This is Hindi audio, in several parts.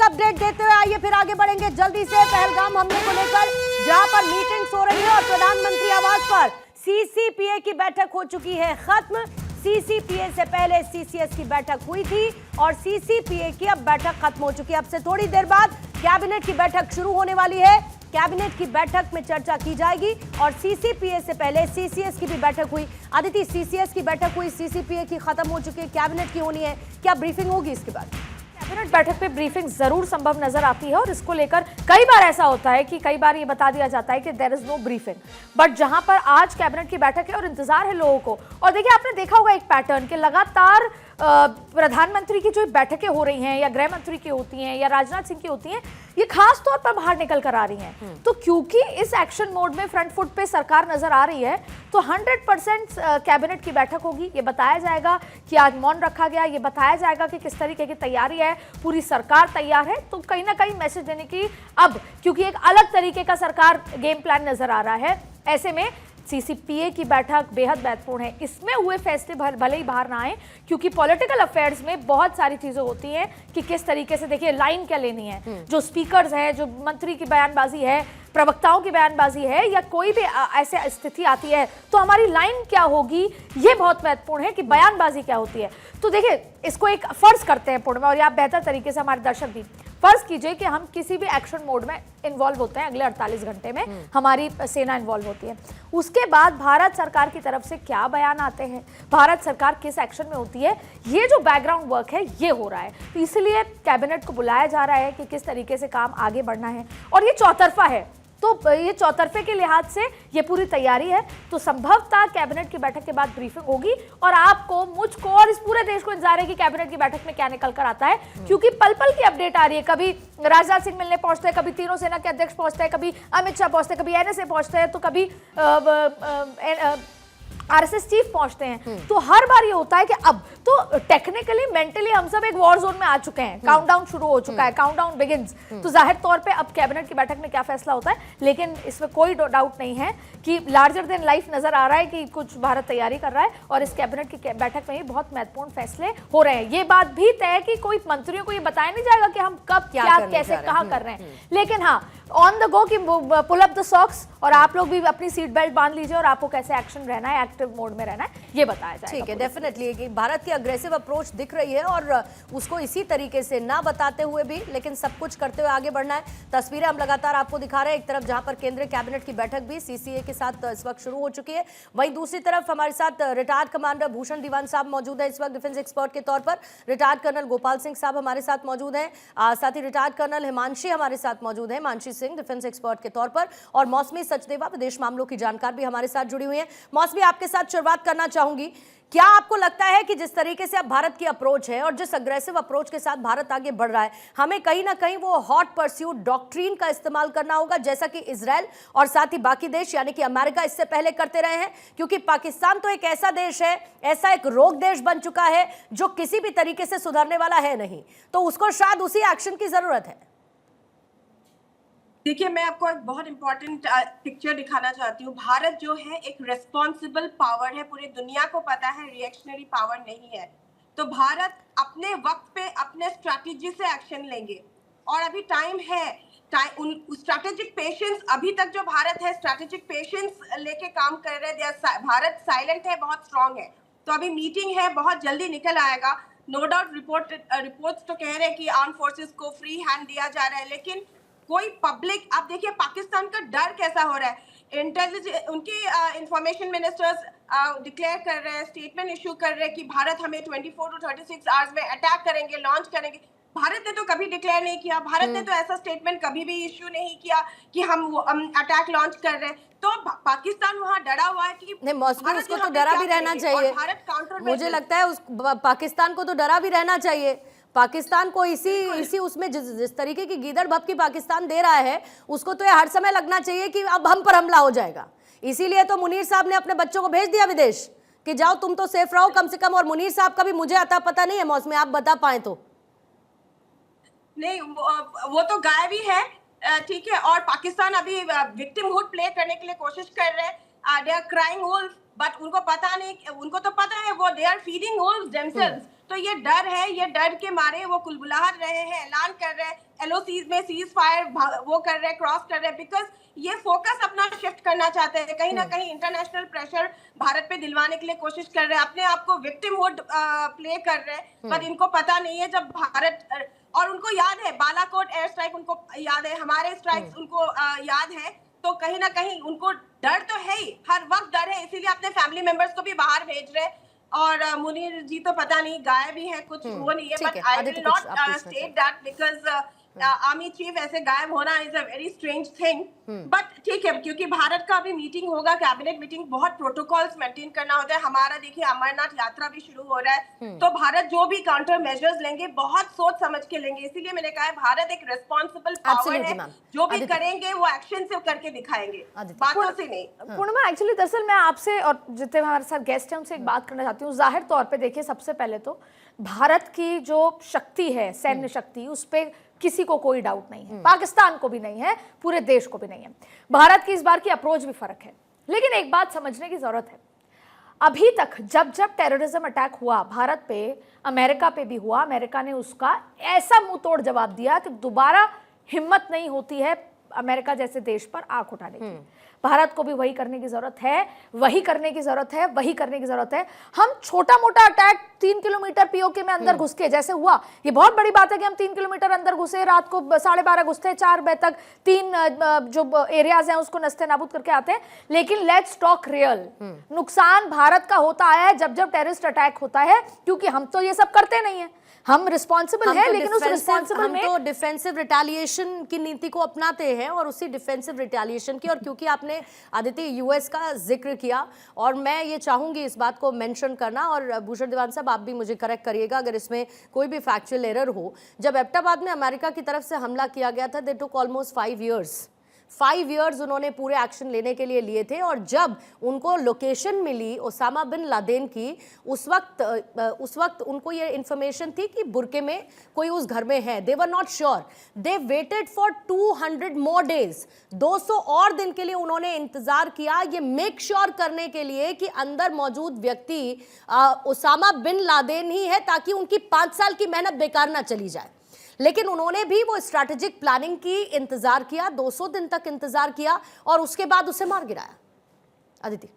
अपडेट देते हुए आइए फिर आगे बढ़ेंगे जल्दी से पहलगाम हमले को लेकर, जहां पर मीटिंग्स हो रही है और प्रधानमंत्री आवास पर सीसीपीए की बैठक हो चुकी है खत्म। सीसीपीए से पहले सीसीएस की बैठक हुई थी और सीसीपीए की अब बैठक खत्म हो चुकी है। अब से थोड़ी देर बाद कैबिनेट की बैठक शुरू होने वाली है। कैबिनेट की बैठक में चर्चा की जाएगी और सीसीपीए से पहले सीसीएस की भी बैठक हुई। अदिति, सीसीएस की बैठक हुई, सीसीपीए की खत्म हो चुकी है, कैबिनेट की होनी है, क्या ब्रीफिंग होगी इसके बाद? कैबिनेट बैठक पे ब्रीफिंग जरूर संभव नजर आती है और इसको लेकर कई बार ऐसा होता है कि कई बार ये बता दिया जाता है कि there is no briefing, but जहां पर आज कैबिनेट की बैठक है और इंतजार है लोगों को। और देखिए, आपने देखा होगा एक पैटर्न कि लगातार प्रधानमंत्री की जो बैठकें हो रही हैं या गृह मंत्री की होती हैं या राजनाथ सिंह की होती हैं, ये खास तौर पर बाहर निकल कर आ रही हैं। तो क्योंकि इस एक्शन मोड में फ्रंट फुट पे सरकार नजर आ रही है, तो 100% कैबिनेट की बैठक होगी। ये बताया जाएगा कि आज मौन रखा गया, ये बताया जाएगा कि किस तरीके की तैयारी है, पूरी सरकार तैयार है। तो कहीं ना कहीं मैसेज देने की अब, क्योंकि एक अलग तरीके का सरकार गेम प्लान नजर आ रहा है, ऐसे में सीसीपीए की बैठक बेहद महत्वपूर्ण है। इसमें हुए फैसले भले ही बाहर ना आए, क्योंकि पॉलिटिकल अफेयर्स में बहुत सारी चीजें होती हैं कि किस तरीके से, देखिए, लाइन क्या लेनी है। जो स्पीकर्स हैं, जो मंत्री की बयानबाजी है, प्रवक्ताओं की बयानबाजी है, या कोई भी ऐसे स्थिति आती है तो हमारी लाइन क्या होगी, ये बहुत महत्वपूर्ण है कि बयानबाजी क्या होती है। तो देखिए, इसको एक फर्ज करते हैं पूर्णिमा, और ये आप बेहतर तरीके से हमारे दर्शक भी फर्ज कीजिए कि हम किसी भी एक्शन मोड में इन्वॉल्व होते हैं, अगले 48 घंटे में हमारी सेना इन्वॉल्व होती है। उसके बाद भारत सरकार की तरफ से क्या बयान आते हैं, भारत सरकार किस एक्शन में होती है, ये जो बैकग्राउंड वर्क है ये हो रहा है। तो इसलिए कैबिनेट को बुलाया जा रहा है कि किस तरीके से काम आगे बढ़ना है, और ये चौतरफा है। तो ये चौतरफे के लिहाज से ये पूरी तैयारी है। तो संभवतः कैबिनेट की बैठक के बाद ब्रीफिंग होगी, और आपको, मुझको और इस पूरे देश को इंतजार है कि कैबिनेट की बैठक में क्या निकल कर आता है, क्योंकि पल पल की अपडेट आ रही है। कभी राजनाथ सिंह मिलने पहुंचते हैं, कभी तीनों सेना के अध्यक्ष पहुंचते हैं, कभी अमित शाह पहुंचते हैं, कभी एनएसए पहुंचते हैं, तो कभी आरएसएस चीफ पहुंचते हैं। तो हर बार ये होता है कि अब तो टेक्निकली, मेंटली हम सब एक वॉर जोन में आ चुके हैं। काउंटडाउन शुरू हो चुका है, काउंटडाउन बिगिंस। तो जाहिर तौर पे अब कैबिनेट की बैठक में क्या फैसला होता है, लेकिन इसमें कोई डाउट नहीं है कि लार्जर देन लाइफ नजर आ रहा है कि कुछ भारत तैयारी कर रहा है, और इस कैबिनेट की बैठक में ही बहुत महत्वपूर्ण फैसले हो रहे हैं। ये बात भी तय है कि कोई मंत्रियों को ये बताया नहीं जाएगा कि हम कब क्या कैसे कहाँ कर रहे हैं, लेकिन हाँ, ऑन द गो कि पुल अप द सॉक्स, और आप लोग भी अपनी सीट बेल्ट बांध लीजिए और आपको कैसे एक्शन रहना है, एक्टिव मोड में रहना है, ये बताया जाएगा। ठीक है, डेफिनेटली कि भारत की अग्रेसिव अप्रोच दिख रही है और उसको इसी तरीके से ना बताते हुए भी, लेकिन सब कुछ करते हुए आगे बढ़ना है। तस्वीरें हम लगातार आपको दिखा रहे हैं, एक तरफ जहां पर केंद्रीय कैबिनेट की बैठक भी सीसीए के साथ इस वक्त शुरू हो चुकी है, वहीं दूसरी तरफ हमारे साथ रिटायर्ड कमांडर भूषण दीवान साहब मौजूद है इस वक्त डिफेंस एक्सपर्ट के तौर पर। रिटायर्ड कर्नल गोपाल सिंह साहब हमारे साथ मौजूद हैं, साथ ही रिटायर्ड कर्नल हिमांशी हमारे साथ मौजूद है, हिमांशी सिंह डिफेंस एक्सपर्ट के तौर पर, और मौसमी सचदेवा विदेश मामलों की जानकार भी हमारे साथ जुड़ी हुई है। मौसमी, आपके साथ शुरुआत करना चाहूंगी। क्या आपको लगता है कि जिस तरीके से अब भारत की अप्रोच है और जिस अग्रेसिव अप्रोच के साथ भारत आगे बढ़ रहा है, हमें कहीं ना कहीं वो हॉट परस्यूट डॉक्ट्रीन का इस्तेमाल करना होगा, जैसा कि इजराइल और साथ ही बाकी देश यानी कि अमेरिका इससे पहले करते रहे हैं? क्योंकि पाकिस्तान तो एक ऐसा देश है, ऐसा एक रोग देश बन चुका है जो किसी भी तरीके से सुधरने वाला है नहीं, तो उसको शायद उसी एक्शन की जरूरत है। देखिए, मैं आपको एक बहुत इंपॉर्टेंट पिक्चर दिखाना चाहती हूँ। भारत जो है एक रेस्पॉन्सिबल पावर है, पूरी दुनिया को पता है रिएक्शनरी पावर नहीं है। तो भारत अपने वक्त पे अपने स्ट्रैटेजी से एक्शन लेंगे, और अभी टाइम है। स्ट्रैटेजिक पेशेंस, अभी तक जो भारत है स्ट्रैटेजिक पेशेंस लेके काम कर रहे हैं। भारत साइलेंट है, बहुत स्ट्रांग है। तो अभी मीटिंग है, बहुत जल्दी निकल आएगा। नो डाउट रिपोर्ट्स तो कह रहे हैं कि आर्म फोर्सेस को फ्री हैंड दिया जा रहा है, लेकिन कोई पब्लिक, आप देखिए पाकिस्तान का डर कैसा हो रहा है। इंटेलिजेंस, उनके इंफॉर्मेशन मिनिस्टर्स डिक्लेयर कर रहे हैं, स्टेटमेंट इशू कर रहे हैं कि भारत हमें 24 to 36 आवर्स में अटैक करेंगे, लॉन्च करेंगे। भारत ने तो कभी डिक्लेयर नहीं किया, भारत ने तो ऐसा स्टेटमेंट कभी भी इशू नहीं किया कि हम अटैक लॉन्च कर रहे हैं। तो पाकिस्तान वहाँ डरा हुआ है कि नहीं, मॉस्को उसको तो डरा भी रहना चाहिए। भारत काउंटर, मुझे लगता है उस पाकिस्तान को तो डरा भी रहना चाहिए। पाकिस्तान को इसी उसमें जिस तरीके की गीदड़ भपकी पाकिस्तान दे रहा है, उसको तो ये हर समय लगना चाहिए कि अब हम पर हमला हो जाएगा। इसीलिए तो मुनीर साहब ने अपने बच्चों को भेज दिया विदेश कि जाओ तुम तो सेफ रहो कम से कम। और मुनीर साहब का भी मुझे आता पता नहीं है, मौसमी आप बता पाए तो। नहीं, वो तो गायब ही है, ठीक है। और पाकिस्तान अभी विक्टिमहुड प्ले करने के लिए कोशिश कर रहे हैं। They are crying wolf, but उनको पता नहीं, उनको तो पता है वो they are feeding wolves themselves. तो ये डर है, ये डर के मारे वो कुलबुलाहट रहे हैं, ऐलान कर रहे हैं, LOCs में सीज फायर वो कर रहे हैं, क्रॉस कर रहे हैं, बिकॉज ये फोकस अपना शिफ्ट करना चाहते हैं। कहीं ना कहीं इंटरनेशनल प्रेशर भारत पे दिलवाने के लिए कोशिश कर रहे हैं, अपने आप को विक्टिमहुड प्ले कर रहे हैं, पर इनको पता नहीं है जब भारत, और उनको याद है बालाकोट एयर स्ट्राइक, उनको याद है हमारे स्ट्राइक्स उनको याद है, तो कहीं ना कहीं उनको डर तो है ही, हर वक्त डर है, इसीलिए अपने फैमिली मेंबर्स को भी बाहर भेज रहे हैं। और मुनीर जी तो पता नहीं गायब ही है, कुछ वो नहीं है, but I will not state that because army chief ऐसे गायब होना is a very strange thing, but ठीक है, क्योंकि भारत का अभी मीटिंग होगा, कैबिनेट मीटिंग, बहुत प्रोटोकॉल्स मेंटेन करना होता है। हमारा देखिए अमरनाथ यात्रा भी शुरू हो रहा है, तो भारत जो भी काउंटर मेजर्स लेंगे बहुत सोच समझ के लेंगे। इसीलिए मैंने कहा है भारत एक रिस्पॉन्सिबल पावर है, जो भी करेंगे वो एक्शन से करके दिखाएंगे, बातों से नहीं। पूर्णिमा, एक्चुअली दरअसल मैं आपसे और जितने हमारे साथ गेस्ट हैं उनसे एक बात करना चाहती हूँ। जाहिर तौर पे देखिए, सबसे पहले तो भारत की जो शक्ति है, सैन्य शक्ति, उस पर किसी को कोई डाउट नहीं है, पाकिस्तान को भी नहीं है, पूरे देश को भी नहीं है। भारत की इस बार की अप्रोच भी फर्क है, लेकिन एक बात समझने की जरूरत है, अभी तक जब जब टेररिज्म अटैक हुआ भारत पे, अमेरिका पे भी हुआ, अमेरिका ने उसका ऐसा मुंह तोड़ जवाब दिया कि दोबारा हिम्मत नहीं होती है अमेरिका जैसे देश पर आंख उठाने की। भारत को भी वही करने की जरूरत है, वही करने की जरूरत है, वही करने की जरूरत है। हम छोटा मोटा अटैक 3 किलोमीटर पीओके में अंदर घुस के जैसे हुआ, ये बहुत बड़ी बात है कि हम 3 किलोमीटर अंदर घुसे, रात को 12:30 घुसते, 4 बजे तक 3 जो एरियाज हैं उसको नस्ते नाबूद करके आते हैं। लेकिन लेट्स टॉक रियल, नुकसान भारत का होता आया है जब जब टेररिस्ट अटैक होता है, क्योंकि हम तो ये सब करते नहीं है, हम रिस्पॉन्सिबल है, लेकिन उस रिस्पॉन्सिबल में तो डिफेंसिव रिटेलिएशन की नीति को अपनाते हैं, और उसी डिफेंसिव रिटेलिएशन की, और क्योंकि आपने आदित्य यूएस का जिक्र किया, और मैं ये चाहूंगी इस बात को मेंशन करना, और भूषण दीवान साहब आप भी मुझे करेक्ट करिएगा अगर इसमें कोई भी फैक्चुअल एरर हो। जब एबटाबाद में अमेरिका की तरफ से हमला किया गया था, दे टुक ऑलमोस्ट 5 इयर्स उन्होंने पूरे एक्शन लेने के लिए लिए थे, और जब उनको लोकेशन मिली ओसामा बिन लादेन की, उस वक्त उनको ये इंफॉर्मेशन थी कि बुरके में कोई उस घर में है। They were not sure, they waited for 200 more days, 200 और दिन के लिए उन्होंने इंतजार किया, ये मेक श्योर करने के लिए कि अंदर मौजूद व्यक्ति ओसामा बिन लादेन ही है, ताकि उनकी 5 साल की मेहनत बेकार ना चली जाए। लेकिन उन्होंने भी वो स्ट्रैटेजिक प्लानिंग की इंतजार किया, 200 दिन तक इंतजार किया, और उसके बाद उसे मार गिराया। अदिति,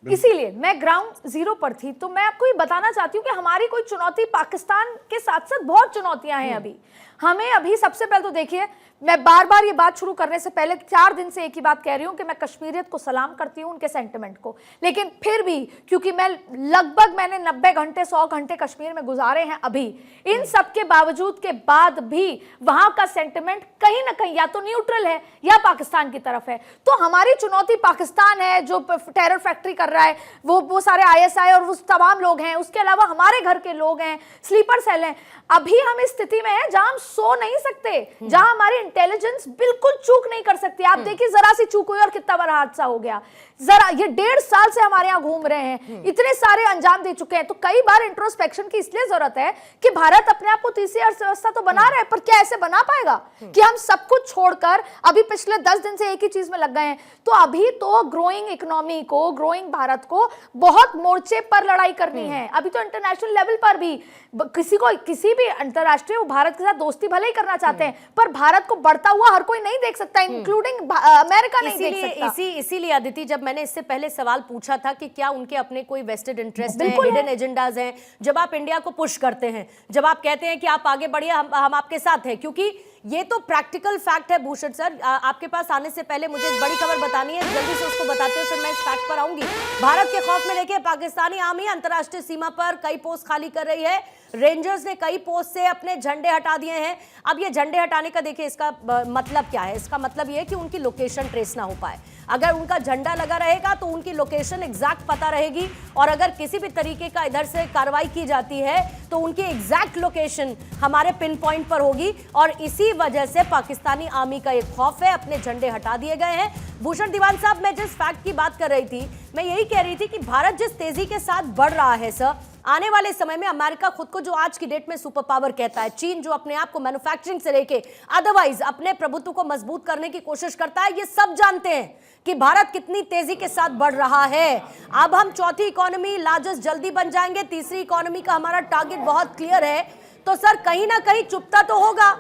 इसीलिए मैं ग्राउंड जीरो पर थी, तो मैं आपको ये बताना चाहती हूँ कि हमारी कोई चुनौती, पाकिस्तान के साथ साथ बहुत चुनौतियां हैं अभी हमें। अभी सबसे पहले तो देखिए, मैं बार बार ये बात शुरू करने से पहले 4 दिन से एक ही बात कह रही हूँ कि मैं कश्मीरियत को सलाम करती हूँ, उनके सेंटिमेंट को, लेकिन फिर भी क्योंकि मैंने 90 घंटे 100 घंटे कश्मीर में गुजारे हैं अभी, इन सब के बावजूद के बाद भी वहां का सेंटिमेंट कहीं ना कहीं या तो न्यूट्रल है या पाकिस्तान की तरफ है। तो हमारी चुनौती पाकिस्तान है जो टेरर फैक्ट्री कर रहा है, वो सारे ISI और वो तमाम लोग हैं, उसके अलावा हमारे घर के लोग हैं, स्लीपर सेल हैं। अभी हम इस स्थिति में हैं जहां हम सो नहीं सकते, जहां हमारी इंटेलिजेंस बिल्कुल चूक नहीं कर सकती। आप देखिए, जरा सी चूक हुई और कितना बड़ा हादसा हो गया। जरा ये 1.5 साल से हमारे यहाँ घूम रहे हैं, इतने सारे अंजाम दे चुके हैं। तो कई बार इंट्रोस्पेक्शन की इसलिए जरूरत है कि भारत अपने आप को तीसरी अर्थव्यवस्था तो बना रहा है, पर क्या ऐसे बना पाएगा कि हम सब कुछ छोड़कर अभी पिछले 10 दिन से एक ही चीज में लग गए हैं? तो अभी तो ग्रोइंग इकोनॉमी को, ग्रोइंग भारत को बहुत मोर्चे पर लड़ाई करनी है। अभी तो इंटरनेशनल लेवल पर भी किसी भी अंतरराष्ट्रीय भारत के साथ दोस्ती भले ही करना चाहते हैं, पर भारत को बढ़ता हुआ हर कोई नहीं देख सकता, इंक्लूडिंग अमेरिका नहीं देख सकता। इसीलिए अदिति, जब मैंने इससे पहले सवाल पूछा था कि क्या उनके अपने कोई वेस्टेड इंटरेस्ट है, हिडन एजेंडाज हैं, जब आप इंडिया को पुश करते हैं, जब आप कहते हैं कि आप आगे बढ़िए, हम आपके साथ हैं, क्योंकि ये तो प्रैक्टिकल फैक्ट है। भूषण सर, आपके पास आने से पहले मुझे एक बड़ी खबर बतानी है, जल्दी से उसको बताते हो, फिर मैं इस फैक्ट पर आऊंगी। भारत के खौफ में देखिए, पाकिस्तानी आर्मी अंतर्राष्ट्रीय सीमा पर कई पोस्ट खाली कर रही है। रेंजर्स ने कई पोस्ट से अपने झंडे हटा दिए हैं। अब ये झंडे हटाने का देखिए इसका मतलब क्या है? इसका मतलब ये है कि उनकी लोकेशन ट्रेस ना हो पाए। अगर उनका झंडा लगा रहेगा तो उनकी लोकेशन एग्जैक्ट पता रहेगी, और अगर किसी भी तरीके का इधर से कार्रवाई की जाती है तो उनकी एग्जैक्ट लोकेशन हमारे पिन पॉइंट पर होगी। और इसी वजह से पाकिस्तानी आर्मी का एक खौफ है, अपने झंडे हटा दिए गए हैं। भूषण दीवान साहब, मैं जिस फैक्ट की बात कर रही थी, मैं यही कह रही थी कि भारत जिस तेजी के साथ बढ़ रहा है सर, आने वाले समय में अमेरिका खुद को जो आज की डेट में सुपर पावर कहता है, चीन जो अपने आप को मैन्युफैक्चरिंग से लेके अदरवाइज अपने प्रभुत्व को मजबूत करने की कोशिश करता है, ये सब जानते हैं कि भारत कितनी तेजी के साथ बढ़ रहा है। अब हम चौथी इकोनॉमी लार्जेस्ट जल्दी बन जाएंगे, तीसरी इकोनॉमी का हमारा टारगेट बहुत क्लियर है। तो सर कहीं ना कहीं चुपता तो होगा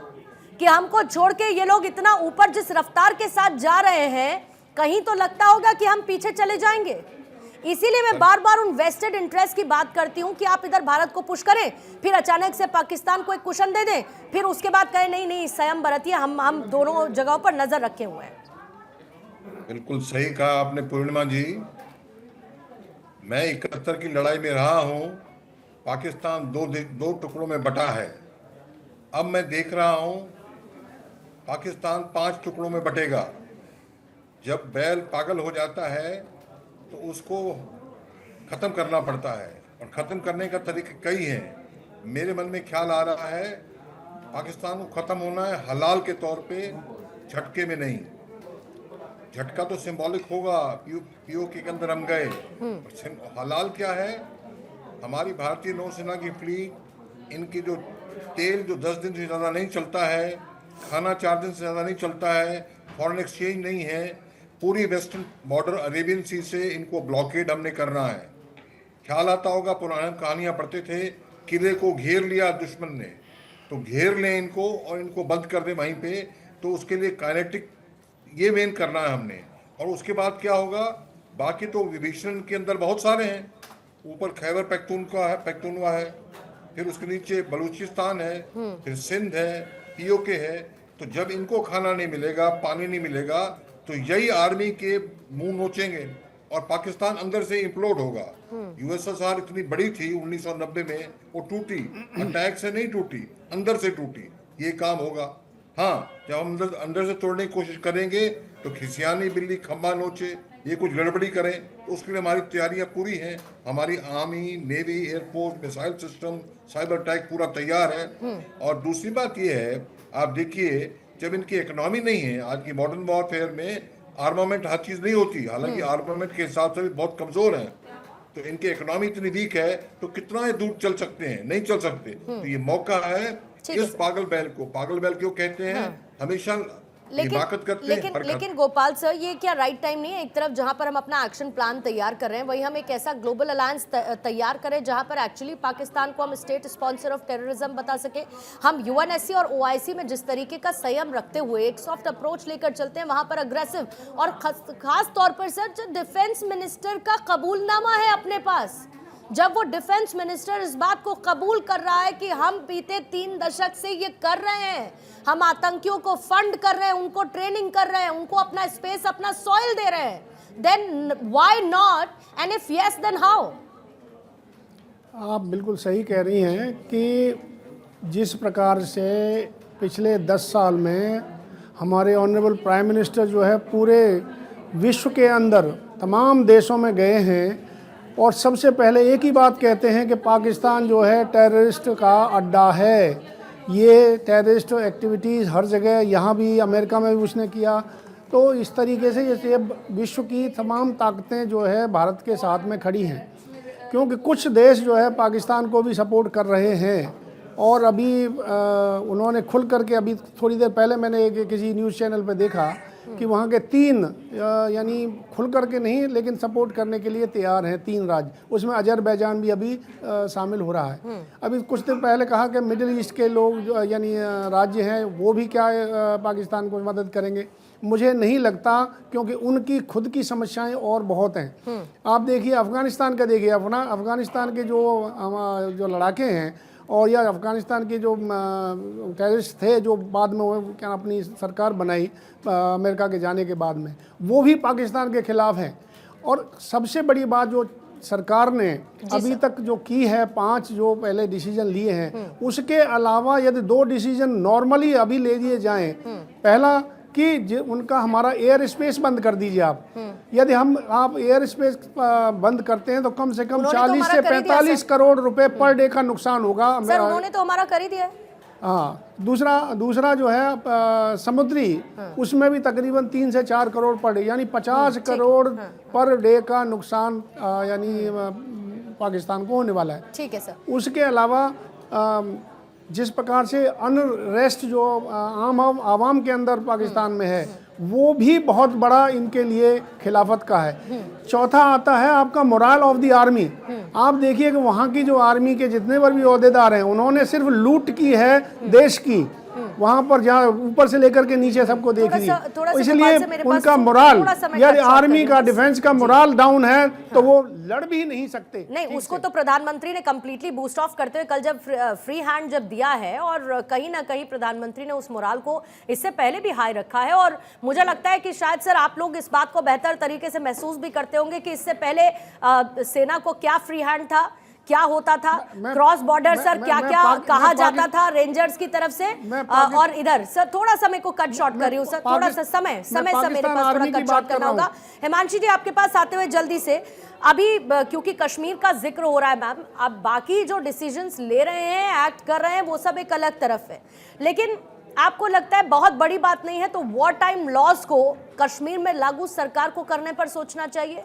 कि हमको छोड़ के ये लोग इतना ऊपर जिस रफ्तार के साथ जा रहे हैं, कहीं तो लगता होगा कि हम पीछे चले जाएंगे। इसीलिए मैं बार बार उन वेस्टेड इंटरेस्ट की बात करती हूं कि आप इधर भारत को पुश करें, फिर अचानक से पाकिस्तान को एक कुशन दे दें, फिर उसके बाद कहें नहीं नहीं संयम बरतिए, हम दोनों जगहों पर नजर रखे हुए हैं। बिल्कुल सही कहा आपने पूर्णिमा जी। मैं 71 की लड़ाई में रहा हूं। पाकिस्तान दो टुकड़ों में बटा है। अब मैं देख रहा हूं पाकिस्तान 5 टुकड़ों में बटेगा। जब बैल पागल हो जाता है तो उसको ख़त्म करना पड़ता है, और ख़त्म करने का तरीका कई हैं। मेरे मन में ख्याल आ रहा है पाकिस्तान को ख़त्म होना है हलाल के तौर पे, झटके में नहीं। झटका तो सिंबॉलिक होगा, पीओके के अंदर हम गए। हलाल क्या है? हमारी भारतीय नौसेना की फ्लीट, इनकी जो तेल जो 10 दिन से ज़्यादा नहीं चलता है, खाना 4 दिन से ज़्यादा नहीं चलता है, फॉरेन एक्सचेंज नहीं है, पूरी वेस्टर्न बॉर्डर अरेबियन सी से इनको ब्लॉकेड हमने करना है। ख्याल आता होगा, पुरानी कहानियाँ पढ़ते थे, किले को घेर लिया दुश्मन ने, तो घेर लें इनको और इनको बंद कर दें वहीं पे। तो उसके लिए काइनेटिक ये मेन करना है हमने। और उसके बाद क्या होगा? बाकी तो विभीषण के अंदर बहुत सारे हैं। ऊपर खैबर पख्तूनख्वा है, फिर उसके नीचे बलूचिस्तान है, फिर सिंध है, पीओके है। तो जब इनको खाना नहीं मिलेगा, पानी नहीं मिलेगा, तो यही आर्मी के मुंह नोचेंगे और पाकिस्तान अंदर से इम्प्लोड होगा। यूएसएसआर इतनी बड़ी थी 1990 में, वो टूटी, अटैक से नहीं टूटी, अंदर से टूटी। ये काम होगा। हाँ, जब हम अंदर से तोड़ने की कोशिश करेंगे तो खिसियानी बिल्ली खंबा नोचे, ये कुछ गड़बड़ी करें, तो उसके लिए हमारी तैयारियां पूरी हैं। हमारी army, navy, air force, missile system, cyber attack पूरा तैयार है। और दूसरी बात ये है, आप देखिए जब इनकी इकोनॉमी नहीं है, आज की मॉडर्न वॉरफेयर में आर्मामेंट हर चीज़ नहीं होती, हालांकि आर्मामेंट के हिसाब से भी बहुत कमज़ोर हैं। तो इनकी इकोनॉमी इतनी वीक है तो कितना ये दूर चल सकते हैं? नहीं चल सकते। तो ये मौका है इस पागल बैल क्यों कहते हैं? हमेशा हिमाकत करते हैं। लेकिन गोपाल सर, ये क्या राइट टाइम नहीं है? एक तरफ जहां पर हम अपना एक्शन प्लान तैयार कर रहे हैं, वहीं हम एक ऐसा ग्लोबल अलायंस तैयार करें जहां पर एक्चुअली पाकिस्तान को हम स्टेट स्पॉन्सर ऑफ टेररिज्म बता सके। हम यूएनएससी और ओआईसी में जिस तरीके का संयम रखते हुए एक सॉफ्ट अप्रोच लेकर चलते हैं, वहां पर अग्रेसिव, और खास तौर पर सर जो डिफेंस मिनिस्टर का कबूलनामा है अपने पास, जब वो डिफेंस मिनिस्टर इस बात को कबूल कर रहा है कि हम बीते 3 दशक से ये कर रहे हैं, हम आतंकियों को फंड कर रहे हैं, उनको ट्रेनिंग कर रहे हैं, उनको अपना स्पेस, अपना सॉइल दे रहे हैं, then why not, and if yes then how? आप बिल्कुल सही कह रही हैं कि जिस प्रकार से पिछले 10 साल में हमारे ऑनरेबल प्राइम मिनिस्टर जो है पूरे विश्व के अंदर तमाम देशों में गए हैं और सबसे पहले एक ही बात कहते हैं कि पाकिस्तान जो है टेररिस्ट का अड्डा है। ये टेररिस्ट एक्टिविटीज़ हर जगह, यहाँ भी अमेरिका में भी उसने किया। तो इस तरीके से जैसे विश्व की तमाम ताकतें जो है भारत के साथ में खड़ी हैं, क्योंकि कुछ देश जो है पाकिस्तान को भी सपोर्ट कर रहे हैं। और अभी उन्होंने खुल करके, अभी थोड़ी देर पहले मैंने किसी न्यूज़ चैनल पर देखा कि वहाँ के 3 यानी खुल करके नहीं लेकिन सपोर्ट करने के लिए तैयार हैं 3 राज्य, उसमें अजरबैजान भी अभी शामिल हो रहा है। अभी कुछ दिन पहले कहा कि मिडिल ईस्ट के लोग जो यानी राज्य हैं वो भी क्या पाकिस्तान को मदद करेंगे। मुझे नहीं लगता, क्योंकि उनकी खुद की समस्याएं और बहुत हैं। आप देखिए अफ़गानिस्तान का, देखिए अफ़गानिस्तान के जो लड़ाके हैं और या अफ़गानिस्तान के जो टेररिस्ट थे जो बाद में वो क्या अपनी सरकार बनाई अमेरिका के जाने के बाद में, वो भी पाकिस्तान के ख़िलाफ़ हैं। और सबसे बड़ी बात जो सरकार ने अभी तक जो की है, 5 जो पहले डिसीजन लिए हैं, उसके अलावा यदि 2 डिसीजन नॉर्मली अभी ले लिए जाएं, पहला कि उनका हमारा एयर स्पेस बंद कर दीजिए आप। यदि आप एयर स्पेस बंद करते हैं तो कम से कम 40 से 45 करोड़ रुपए पर डे का नुकसान होगा। सर उन्होंने तो हमारा कर ही दिया। हाँ, दूसरा जो है समुद्री, उसमें भी तकरीबन 3 से 4 करोड़ पर डे, यानी 50 करोड़ पर डे का नुकसान यानी पाकिस्तान को होने वाला है। ठीक है सर। उसके अलावा जिस प्रकार से अनरेस्ट जो आवाम के अंदर पाकिस्तान में है, वो भी बहुत बड़ा इनके लिए खिलाफत का है। चौथा आता है आपका मोरल ऑफ द आर्मी। आप देखिए कि वहाँ की जो आर्मी के जितने पर भी ओहदेदार हैं, उन्होंने सिर्फ लूट की है देश की, वहाँ पर जहाँ ऊपर से लेकर के नीचे सबको देख रही है। इसलिए उनका मोरल, यदि आर्मी का डिफेंस का मोरल डाउन है तो वो लड़ भी नहीं सकते। नहीं, उसको तो प्रधानमंत्री ने कंप्लीटली बूस्ट ऑफ करते हुए कल जब फ्री हैंड जब दिया है, और कहीं ना कहीं प्रधानमंत्री ने उस मोरल को इससे पहले भी हाई रखा है। और मुझे लगता है कि शायद सर आप लोग इस बात को बेहतर तरीके से महसूस भी करते होंगे कि इससे पहले सेना को क्या फ्री हैंड था, क्या होता था, क्रॉस बॉर्डर सर क्या क्या कहा जाता था रेंजर्स की तरफ से। और इधर सर थोड़ा सा मेरे को कट शॉर्ट कर रही हूँ सर, थोड़ा सा समय मेरे पास थोड़ा कट शॉर्ट करना होगा। हिमांशी जी आपके पास आते हुए जल्दी से, अभी क्योंकि कश्मीर का जिक्र हो रहा है मैम, अब बाकी जो डिसीजंस ले रहे हैं, एक्ट कर रहे हैं, वो सब एक अलग तरफ है, लेकिन आपको लगता है बहुत बड़ी बात नहीं है तो वॉर टाइम लॉज को कश्मीर में लागू सरकार को करने पर सोचना चाहिए?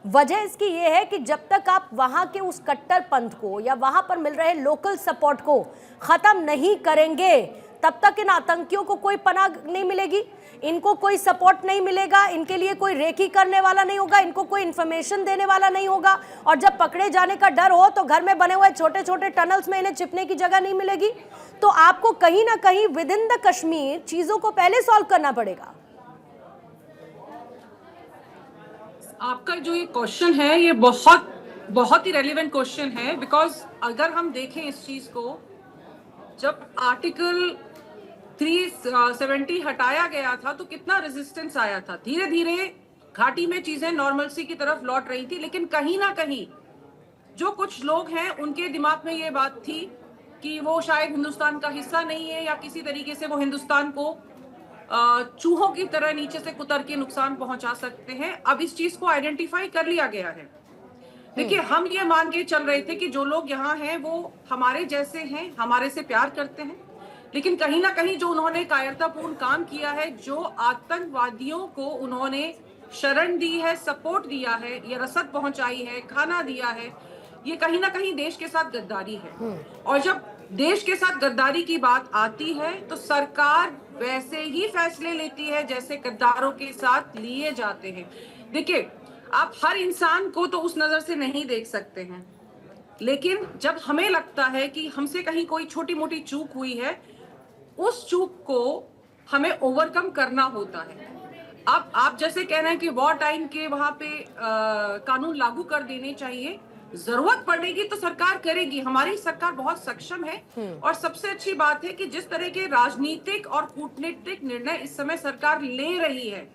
वजह इसकी ये है कि जब तक आप वहां के उस कट्टरपंथ को या वहां पर मिल रहे लोकल सपोर्ट को खत्म नहीं करेंगे, तब तक इन आतंकियों को कोई पनाह नहीं मिलेगी, इनको कोई सपोर्ट नहीं मिलेगा, इनके लिए कोई रेकी करने वाला नहीं होगा, इनको कोई इन्फॉर्मेशन देने वाला नहीं होगा, और जब पकड़े जाने का डर हो तो घर में बने हुए छोटे छोटे टनल्स में इन्हें छिपने की जगह नहीं मिलेगी। तो आपको कहीं ना कहीं विद इन द कश्मीर चीजों को पहले सॉल्व करना पड़ेगा। आपका जो ये क्वेश्चन है ये बहुत ही रेलिवेंट क्वेश्चन है, बिकॉज अगर हम देखें इस चीज को, जब आर्टिकल 370 हटाया गया था तो कितना रेजिस्टेंस आया था। धीरे धीरे घाटी में चीजें नॉर्मलसी की तरफ लौट रही थी, लेकिन कहीं ना कहीं जो कुछ लोग हैं उनके दिमाग में ये बात थी कि वो शायद हिंदुस्तान का हिस्सा नहीं है, या किसी तरीके से वो हिंदुस्तान को चूहों की तरह नीचे से कुतर के नुकसान पहुंचा सकते हैं। अब इस चीज को आइडेंटिफाई कर लिया गया है। देखिए, हम ये मान के चल रहे थे कि जो लोग यहाँ हैं वो हमारे जैसे हैं, हमारे से प्यार करते हैं, लेकिन कहीं ना कहीं जो उन्होंने कायरतापूर्ण काम किया है, जो आतंकवादियों को उन्होंने शरण दी है, सपोर्ट दिया है, ये रसद पहुंचाई है, खाना दिया है, ये कहीं ना कहीं देश के साथ गद्दारी है। और जब देश के साथ गद्दारी की बात आती है तो सरकार वैसे ही फैसले लेती है जैसे गद्दारों के साथ लिए जाते हैं। देखिए, आप हर इंसान को तो उस नजर से नहीं देख सकते हैं, लेकिन जब हमें लगता है कि हमसे कहीं कोई छोटी मोटी चूक हुई है, उस चूक को हमें ओवरकम करना होता है। अब आप जैसे कह रहे हैं कि वॉर टाइम के वहां पे कानून लागू कर देने चाहिए, जरूरत पड़ेगी तो सरकार करेगी। हमारी सरकार बहुत सक्षम है, और सबसे अच्छी बात है कि जिस तरह के राजनीतिक और कूटनीतिक निर्णय इस समय सरकार ले रही है,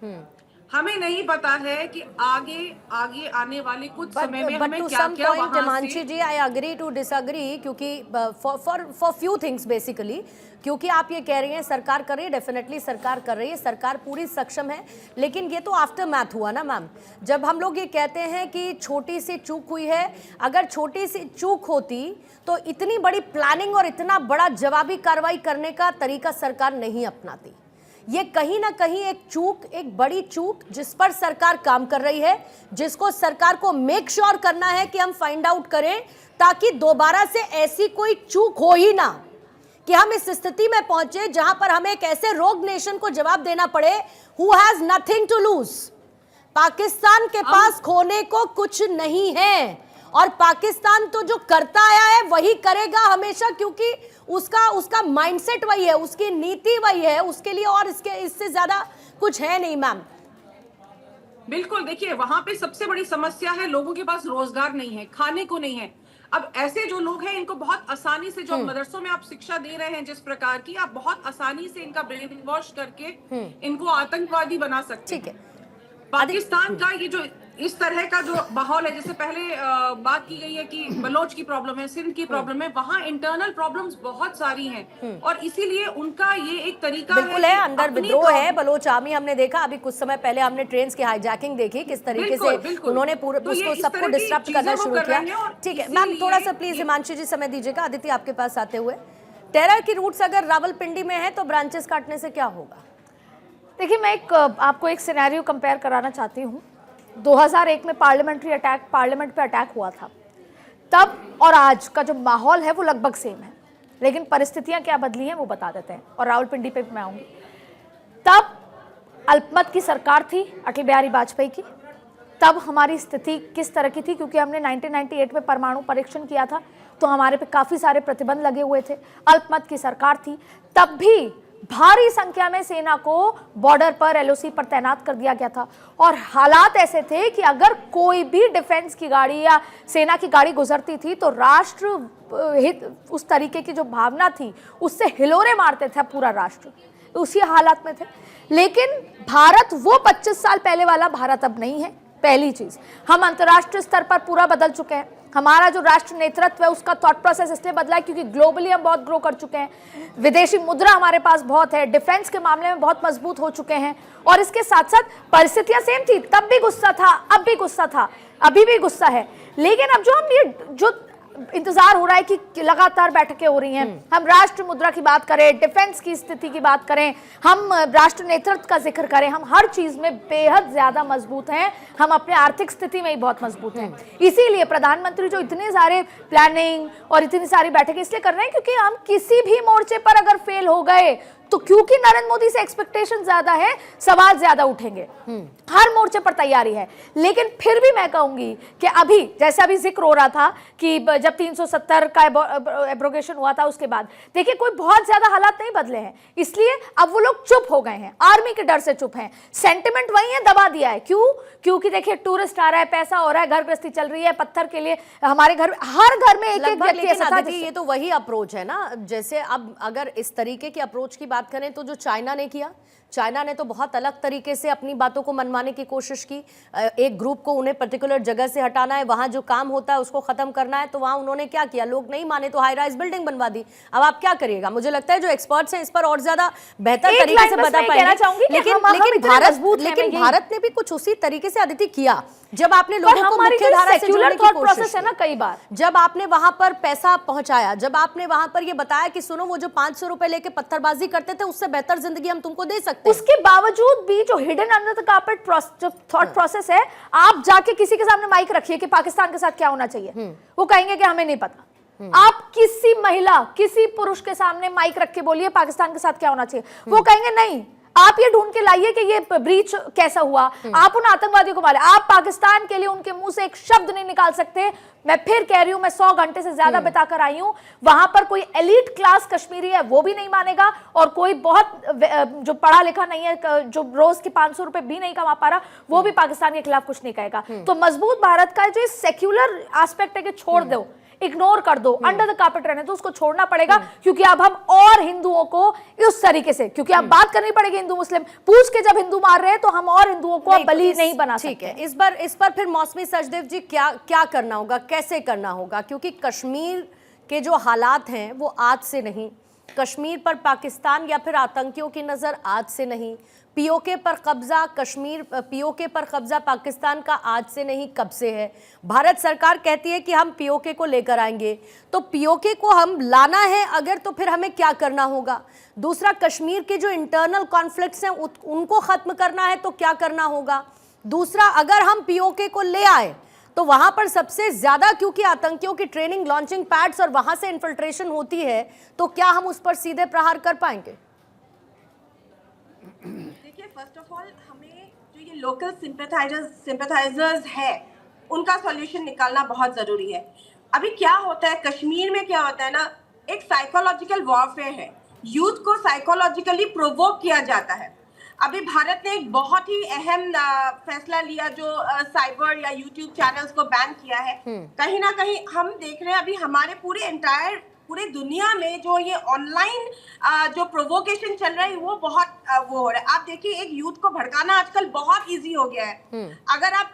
हमें नहीं पता है कि आगे आने वाले कुछ समय में हमें क्या-क्या वहां से। हिमांशी जी, आई अग्री टू डिसअग्री, क्योंकि फॉर फ्यू थिंग्स बेसिकली, क्योंकि आप ये कह रही हैं सरकार कर रही है, डेफिनेटली सरकार कर रही है, सरकार पूरी सक्षम है, लेकिन ये तो आफ्टर मैथ हुआ ना मैम। जब हम लोग ये कहते हैं कि छोटी सी चूक हुई है, अगर छोटी सी चूक होती तो इतनी बड़ी प्लानिंग और इतना बड़ा जवाबी कार्रवाई करने का तरीका सरकार नहीं अपनाती। ये कहीं ना कहीं एक चूक, एक बड़ी चूक जिस पर सरकार काम कर रही है, जिसको सरकार को मेक श्योर करना है कि हम फाइंड आउट करें, ताकि दोबारा से ऐसी कोई चूक हो ही ना, कि हम इस स्थिति में पहुंचे जहां पर हमें एक ऐसे रोग नेशन को जवाब देना पड़े who has nothing to lose. Pakistan के पास खोने को कुछ नहीं है, और पाकिस्तान तो जो करता आया है वही करेगा हमेशा, क्योंकि उसका माइंडसेट वही है, उसकी नीति वही है, उसके लिए और इससे ज्यादा कुछ है नहीं मैम। बिल्कुल, देखिए वहां पे सबसे बड़ी समस्या है लोगों के पास रोजगार नहीं है, खाने को नहीं है। अब ऐसे जो लोग हैं इनको बहुत आसानी से, जो मदरसों में आप शिक्षा दे रहे हैं जिस प्रकार की, आप बहुत आसानी से इनका ब्रेन वॉश करके इनको आतंकवादी बना सकते हैं। ठीक है, पाकिस्तान का ये जो इस तरह का जो माहौल है, जैसे पहले बात की गई है कि बलोच की प्रॉब्लम है, सिंध की प्रॉब्लम है, वहाँ इंटरनल प्रॉब्लम्स बहुत सारी हैं, और इसीलिए उनका ये एक तरीका बिल्कुल है, अंदर विद्रोह है। बलोच आर्मी हमने देखा, अभी कुछ समय पहले हमने ट्रेन की हाईजैकिंग देखी, किस तरीके से उन्होंने पूरे उसको सबको डिस्टर्ब करना शुरू किया। ठीक है मैम, थोड़ा सा प्लीज हिमांशी जी समय दीजिएगा। आदित्य आपके पास आते हुए, टेरर की रूट्स अगर रावलपिंडी में है तो ब्रांचेस काटने से क्या होगा? देखिए, मैं आपको एक सिनेरियो कंपेयर कराना चाहती हूँ। 2001 में पार्लियामेंट पे अटैक हुआ था। तब और आज का जो माहौल है वो लगभग सेम है, लेकिन परिस्थितियां क्या बदली हैं वो बता देते हैं, और रावलपिंडी पे मैं आऊंगी। तब अल्पमत की सरकार थी अटल बिहारी वाजपेयी की, तब हमारी स्थिति किस तरह की थी, क्योंकि हमने 1998 में परमाणु परीक्षण किया था तो हमारे पे काफी सारे प्रतिबंध लगे हुए थे, अल्पमत की सरकार थी। तब भी भारी संख्या में सेना को बॉर्डर पर एलओसी पर तैनात कर दिया गया था, और हालात ऐसे थे कि अगर कोई भी डिफेंस की गाड़ी या सेना की गाड़ी गुजरती थी तो राष्ट्र हित उस तरीके की जो भावना थी उससे हिलोरे मारते थे पूरा राष्ट्र, उसी हालात में थे। लेकिन भारत वो 25 साल पहले वाला भारत अब नहीं है। पहली चीज, हम अंतर्राष्ट्रीय स्तर पर पूरा बदल चुके हैं। हमारा जो राष्ट्र नेतृत्व है उसका थॉट प्रोसेस इसलिए बदला है क्योंकि ग्लोबली हम बहुत ग्रो कर चुके हैं, विदेशी मुद्रा हमारे पास बहुत है, डिफेंस के मामले में बहुत मजबूत हो चुके हैं, और इसके साथ साथ परिस्थितियां सेम थी। तब भी गुस्सा था, अब भी गुस्सा था, अभी भी गुस्सा है। लेकिन अब जो हम ये जो इंतजार हो रहा है कि लगातार बैठकें हो रही हैं, हम राष्ट्र मुद्रा की बात करें, डिफेंस की स्थिति की बात करें, हम राष्ट्र नेतृत्व का जिक्र करें, हम हर चीज में बेहद ज्यादा मजबूत हैं, हम अपने आर्थिक स्थिति में ही बहुत मजबूत हैं। इसीलिए प्रधानमंत्री जो इतने सारे प्लानिंग और इतनी सारी बैठकें इसलिए कर रहे हैं क्योंकि हम किसी भी मोर्चे पर अगर फेल हो गए तो क्योंकि नरेंद्र मोदी से एक्सपेक्टेशन ज्यादा है, सवाल ज्यादा उठेंगे। हर मोर्चे पर तैयारी है। लेकिन फिर भी मैं कहूंगी कि अभी जैसे अभी जिक्र हो रहा था कि जब 370 का एब्रोगेशन हुआ था उसके बाद देखिए कोई बहुत ज्यादा हालात नहीं बदले हैं, इसलिए अब वो लोग चुप हो गए हैं, आर्मी के डर से चुप हैं। सेंटिमेंट वही है, दबा दिया है। क्यों? क्योंकि देखिए टूरिस्ट आ रहा है, पैसा हो रहा है, घर गृहस्थी चल रही है, पत्थर के लिए हमारे घर हर घर में एक व्यक्ति ऐसा था। ये तो वही अप्रोच है ना, जैसे अब अगर इस तरीके की अप्रोच की बात करें तो जो चाइना ने किया, चाइना ने तो बहुत अलग तरीके से अपनी बातों को मनवाने की कोशिश की। एक ग्रुप को उन्हें पर्टिकुलर जगह से हटाना है, वहां जो काम होता है उसको खत्म करना है, तो वहां उन्होंने क्या किया, लोग नहीं माने तो हाई राइज बिल्डिंग बनवा दी। अब आप क्या करिएगा? मुझे लगता है जो एक्सपर्ट्स हैं इस पर और ज्यादा बेहतर तरीके से बता पाएंगे। लेकिन भारत ने भी कुछ उसी तरीके से आदित्य किया। जब आपने लोगों को मुख्यधारा से जोड़ने की कोशिश है ना, कई बार जब आपने वहां पर पैसा पहुंचाया, जब आपने वहां पर यह बताया कि सुनो वो जो 500 रुपए लेके पत्थरबाजी करते थे उससे बेहतर जिंदगी हम तुमको दे सकते हैं, उसके बावजूद भी जो hidden under the carpet thought process है, आप जाके किसी के सामने माइक रखिए कि पाकिस्तान के साथ क्या होना चाहिए, वो कहेंगे कि हमें नहीं पता। आप किसी महिला, किसी पुरुष के सामने माइक रख के बोलिए पाकिस्तान के साथ क्या होना चाहिए, वो कहेंगे नहीं। आप ये ढूंढ के लाइए कि ये ब्रीच कैसा हुआ, आप उन आतंकवादियों को मारे। आप पाकिस्तान के लिए उनके मुंह से एक शब्द नहीं निकाल सकते। मैं फिर कह रही हूं, मैं 100 घंटे से ज्यादा बिताकर आई हूं, वहां पर कोई एलीट क्लास कश्मीरी है वो भी नहीं मानेगा, और कोई बहुत जो पढ़ा लिखा नहीं है, जो रोज के 500 रुपए भी नहीं कमा पा रहा, वो भी पाकिस्तान के खिलाफ कुछ नहीं कहेगा। तो मजबूत भारत का जो सेक्युलर एस्पेक्ट है कि छोड़ दो, इग्नोर कर दो, अंडर द कार्पेट रहने दो, उसको छोड़ना पड़ेगा। क्योंकि अब हम और हिंदुओं को उस तरीके से, क्योंकि अब बात करनी पड़ेगी हिंदू मुस्लिम पूछ के, जब हिंदू मार रहे हैं तो हम और हिंदुओं को बलि नहीं बना सकते। ठीक है, इस पर फिर मौसमी सचदेव जी क्या करना होगा, कैसे करना होगा? क्योंकि कश्मीर के जो हालात हैं वो आज से नहीं, कश्मीर पर पाकिस्तान या फिर आतंकियों की नजर आज से नहीं, पीओके पर कब्जा पीओके पर कब्जा पाकिस्तान का आज से नहीं कब से है। भारत सरकार कहती है कि हम पीओके को लेकर आएंगे, तो पीओके को हम लाना है अगर, तो फिर हमें क्या करना होगा? दूसरा, कश्मीर के जो इंटरनल कॉन्फ्लिक्ट्स हैं उनको खत्म करना है तो क्या करना होगा? दूसरा, अगर हम पीओके को ले आए तो वहां पर सबसे ज्यादा, क्योंकि आतंकियों की ट्रेनिंग लॉन्चिंग पैड्स और वहां से इन्फिल्ट्रेशन होती है, तो क्या हम उस पर सीधे प्रहार कर पाएंगे? देखिए, फर्स्ट ऑफ ऑल हमें जो ये लोकल सिंपैथाइजर्स है उनका सॉल्यूशन निकालना बहुत जरूरी है। अभी क्या होता है कश्मीर में, क्या होता है ना, एक साइकोलॉजिकल वॉरफेयर है, यूथ को साइकोलॉजिकली प्रोवोक किया जाता है। अभी भारत ने एक बहुत ही अहम फैसला लिया जो साइबर या यूट्यूब चैनल्स को बैन किया है। कहीं ना कहीं हम देख रहे हैं अभी हमारे पूरे दुनिया में जो ये ऑनलाइन जो प्रोवोकेशन चल रहा है वो बहुत वो हो रहा है। आप देखिए, एक यूथ को भड़काना आजकल बहुत इजी हो गया है। अगर आप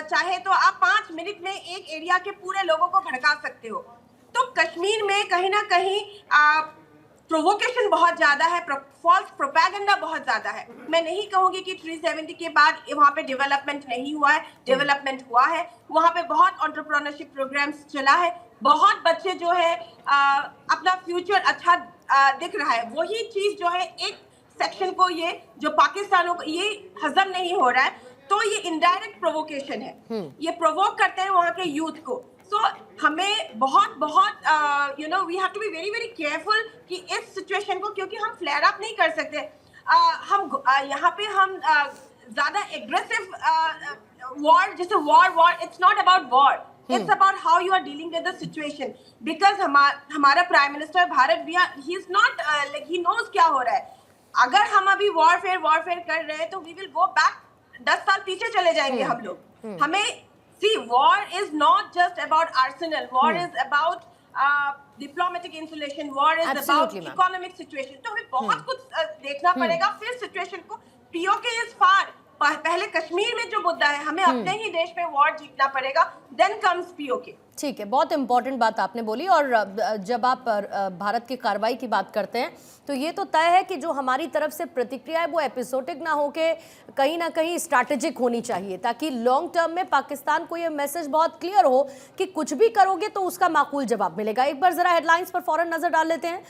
चाहे तो आप 5 मिनट में एक एरिया के पूरे लोगों को भड़का सकते हो। तो कश्मीर में कहीं ना कहीं प्रोवोकेशन बहुत ज्यादा है, फॉल्स प्रोपेगेंडा बहुत ज्यादा है। मैं नहीं कहूंगी कि 370 के बाद वहाँ पे डेवलपमेंट नहीं हुआ है, डेवलपमेंट हुआ है। वहाँ पे बहुत एंटरप्रेन्योरशिप प्रोग्राम्स चला है, बहुत बच्चे जो है अपना फ्यूचर अच्छा दिख रहा है। वही चीज जो है एक सेक्शन को ये जो पाकिस्तानों को ये हजम नहीं हो रहा है, तो ये इनडायरेक्ट प्रोवोकेशन है। ये प्रोवोक करते हैं वहाँ के यूथ को। सो हमें बहुत बहुत you know we have to be very very careful कि इस सिचुएशन को, क्योंकि हम फ्लेयर अप नहीं कर सकते। यहाँ पे हम ज्यादा एग्रेसिव वॉर, जैसे war it's not about war, it's about how you are dealing with the situation. Because हमारा prime minister Bharat he is not like he knows क्या हो रहा है। अगर हम अभी वॉरफेयर कर रहे हैं तो वी विल गो बैक 10 साल पीछे चले जाएंगे हम लोग। हमें see war is not just about arsenal, war is about diplomatic insulation, war is about Absolutely, ma'am. Economic situation. तो हमें बहुत कुछ देखना पड़ेगा फिर सिचुएशन को। पीओके इज फार, पहले कश्मीर में जो मुद्दा है हमें अपने ही देश में वॉर जीतना पड़ेगा, देन कम्स पीओके। ठीक है, बहुत इंपॉर्टेंट बात आपने बोली। और जब आप भारत की कार्रवाई की बात करते हैं तो ये तो तय है कि जो हमारी तरफ से प्रतिक्रिया है वो एपिसोडिक ना होके कहीं ना कहीं स्ट्रैटेजिक होनी चाहिए, ताकि लॉन्ग टर्म में पाकिस्तान को ये मैसेज बहुत क्लियर हो कि कुछ भी करोगे तो उसका माकूल जवाब मिलेगा। एक बार जरा हेडलाइंस पर फौरन नजर डाल लेते हैं।